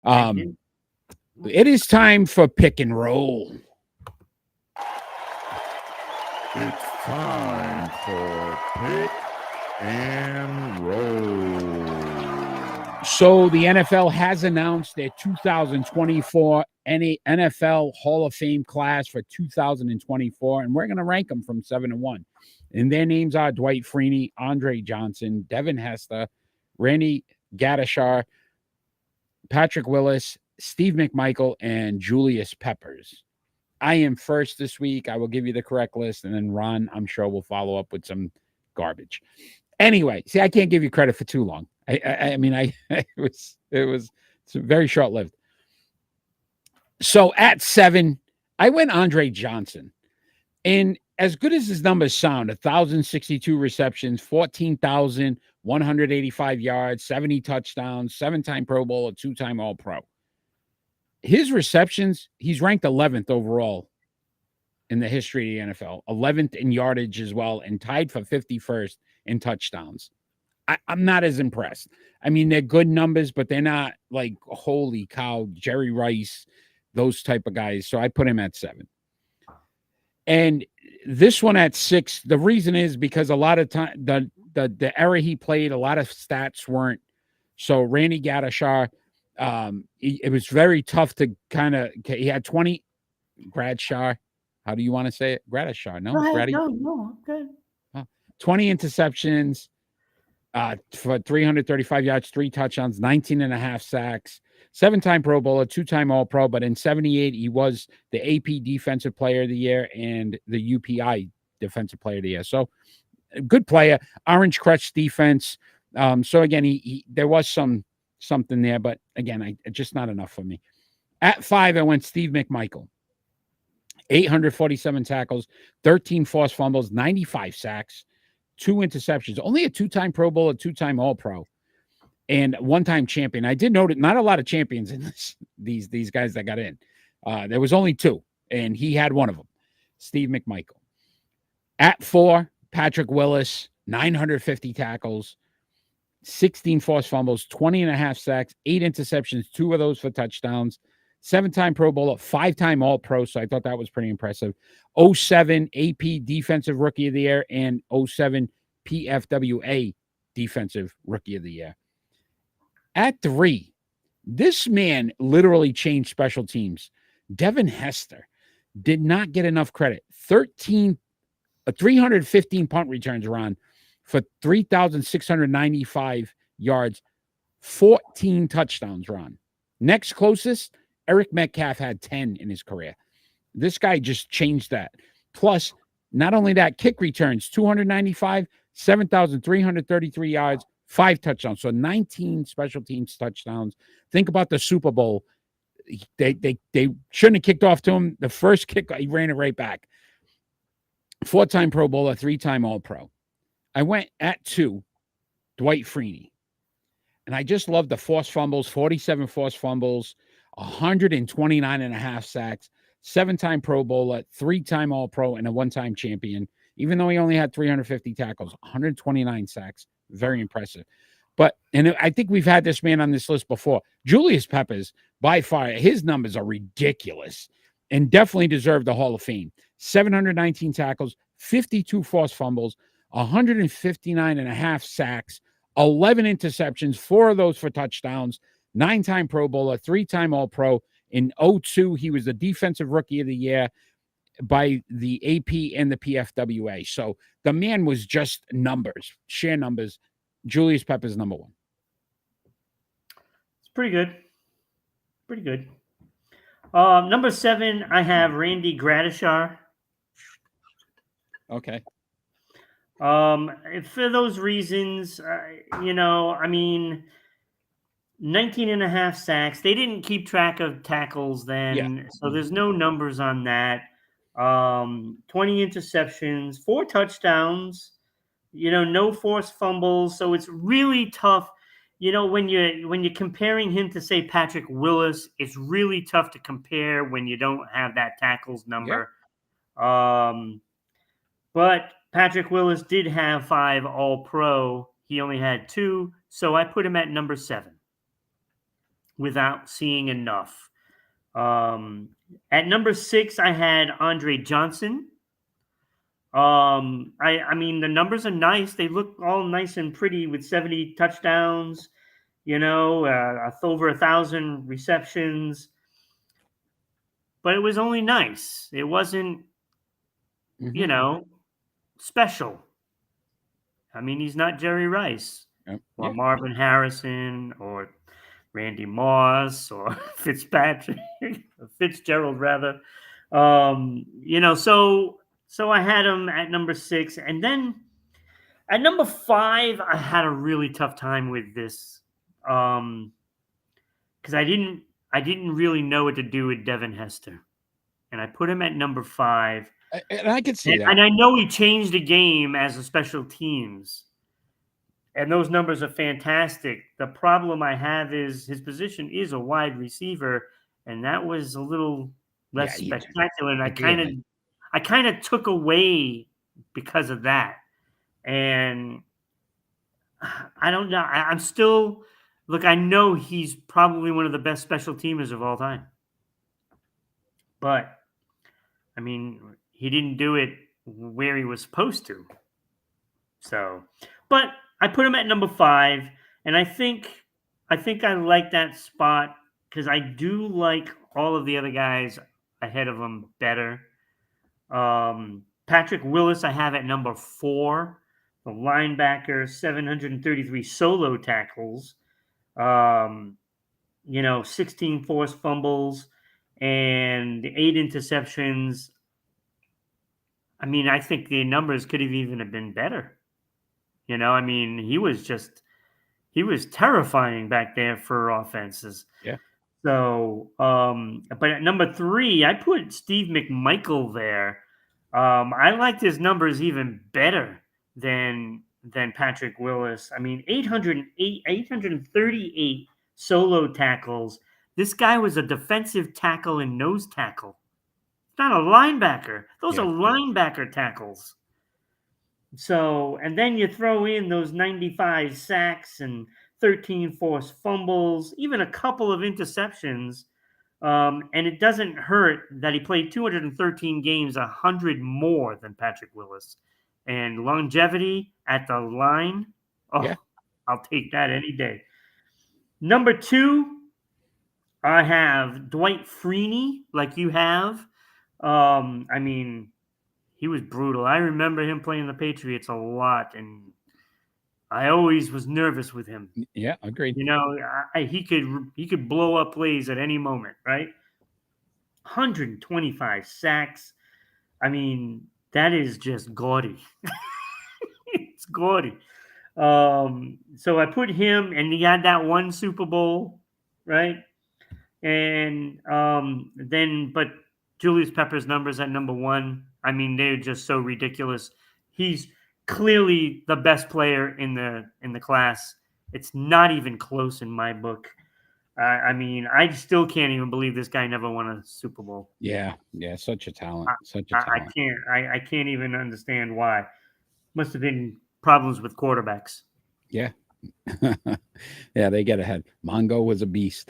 Thank you. It is time for pick and roll. It's time for Pick and Roll. So the NFL has announced their 2024 NFL Hall of Fame class for 2024, and we're going to rank them from 7 to 1. And their names are Dwight Freeney, Andre Johnson, Devin Hester, Randy Gaddishar, Patrick Willis, Steve McMichael, and Julius Peppers. I am first this week. I will give you the correct list, and then Ron, I'm sure, will follow up with some garbage. Anyway, see, I can't give you credit for too long. I mean, it was it's very short lived. So at 7, I went Andre Johnson, and as good as his numbers sound, 1,062 receptions, 14,185 yards, 70 touchdowns, 7-time Pro Bowl, 2-time All Pro. His receptions, he's ranked 11th overall in the history of the NFL, 11th in yardage as well, and tied for 51st in touchdowns. I'm not as impressed. I mean, they're good numbers, but they're not like, holy cow, Jerry Rice, those type of guys. So I put him at 7. And this one at 6, the reason is because a lot of time, the era he played, a lot of stats weren't. So Randy Gaddishar, it was very tough to kind of, he had 20, Gradshar. How do you want to say it? Gradishar, no? No, good. 20 interceptions for 335 yards, 3 touchdowns, 19 and a half sacks, 7-time Pro Bowler, 2-time All Pro. But in 78, he was the AP Defensive Player of the Year and the UPI Defensive Player of the Year. So good player. Orange Crutch defense. So again, he there was something there, but again, just not enough for me. At 5, I went Steve McMichael. 847 tackles, 13 forced fumbles, 95 sacks, 2 interceptions. Only a 2-time Pro Bowl, a 2-time All Pro, and 1-time champion. I did note not a lot of champions in these guys that got in. There was only 2, and he had one of them, Steve McMichael. At 4, Patrick Willis, 950 tackles, 16 forced fumbles, 20 and a half sacks, 8 interceptions, 2 of those for touchdowns. 7-time Pro Bowler, 5-time All Pro, so I thought that was pretty impressive. 07 AP Defensive Rookie of the Year and 07 PFWA Defensive Rookie of the Year. At 3, this man literally changed special teams. Devin Hester did not get enough credit. 315 punt returns, Ron, for 3,695 yards, 14 touchdowns, Ron. Next closest, Eric Metcalf had 10 in his career. This guy just changed that. Plus, not only that, kick returns, 295, 7,333 yards, 5 touchdowns. So 19 special teams touchdowns. Think about the Super Bowl. They shouldn't have kicked off to him. The first kick, he ran it right back. 4-time Pro Bowler, 3-time All Pro. I went at 2, Dwight Freeney. And I just love the forced fumbles, 47 forced fumbles, 129 and a half sacks, 7-time Pro Bowler, 3-time All Pro, and a 1-time champion. Even though he only had 350 tackles, 129 sacks, very impressive. And I think we've had this man on this list before. Julius Peppers, by far, his numbers are ridiculous and definitely deserve the Hall of Fame. 719 tackles, 52 forced fumbles, 159 and a half sacks, 11 interceptions, 4 of those for touchdowns, 9-time Pro Bowler, 3-time All Pro. In 02, he was the Defensive Rookie of the Year by the AP and the PFWA. So the man was just numbers, sheer numbers. Julius Peppers, number 1. It's pretty good. Pretty good. Number 7, I have Randy Gradishar. Okay. For those reasons, I mean, 19 and a half sacks. They didn't keep track of tackles then, so there's no numbers on that. 20 interceptions, 4 touchdowns, no forced fumbles. So it's really tough. When you're comparing him to, say, Patrick Willis, it's really tough to compare when you don't have that tackles number. But Patrick Willis did have 5 All-Pro. He only had 2, so I put him at number 7. without seeing enough. At number 6, I had Andre Johnson. I mean, the numbers are nice. They look all nice and pretty with 70 touchdowns, over 1,000 receptions. But it was only nice. It wasn't, special. I mean, he's not Jerry Rice or Marvin Harrison or Randy Moss or Fitzpatrick, Fitzgerald rather. So I had him at number 6, and then at number 5, I had a really tough time with this, because I didn't really know what to do with Devin Hester, and I put him at number 5. And I could see that. And I know he changed the game as a special teams, and those numbers are fantastic. The problem I have is his position is a wide receiver, and that was a little less spectacular. And I kind of took away because of that. And I don't know. I'm still look. I know he's probably one of the best special teamers of all time, but I mean, he didn't do it where he was supposed to. So, but I put him at number 5, and I think I like that spot because I do like all of the other guys ahead of him better. Patrick Willis I have at number 4, the linebacker, 733 solo tackles, 16 forced fumbles, and 8 interceptions. I mean, I think the numbers could have even been better. I mean, he was terrifying back there for offenses. Yeah. So, but at number 3, I put Steve McMichael there. I liked his numbers even better than Patrick Willis. I mean, 838 solo tackles. This guy was a defensive tackle and nose tackle. Not a linebacker. Those are linebacker tackles. So, and then you throw in those 95 sacks and 13 forced fumbles, even a couple of interceptions. And it doesn't hurt that he played 213 games, 100 more than Patrick Willis. And longevity at the line, I'll take that any day. Number 2, I have Dwight Freeney, like you have. I mean, he was brutal. I remember him playing the Patriots a lot, and I always was nervous with him. Yeah, agreed. He could blow up plays at any moment, right? 125 sacks. I mean, that is just gaudy. It's gaudy. So I put him, and he had that one Super Bowl, right? And but Julius Pepper's numbers at number 1. I mean, they're just so ridiculous. He's clearly the best player in the class. It's not even close in my book. I mean, I still can't even believe this guy never won a Super Bowl. Yeah, such a talent. I can't even understand why. Must have been problems with quarterbacks. Yeah. Yeah, they get ahead. Mongo was a beast.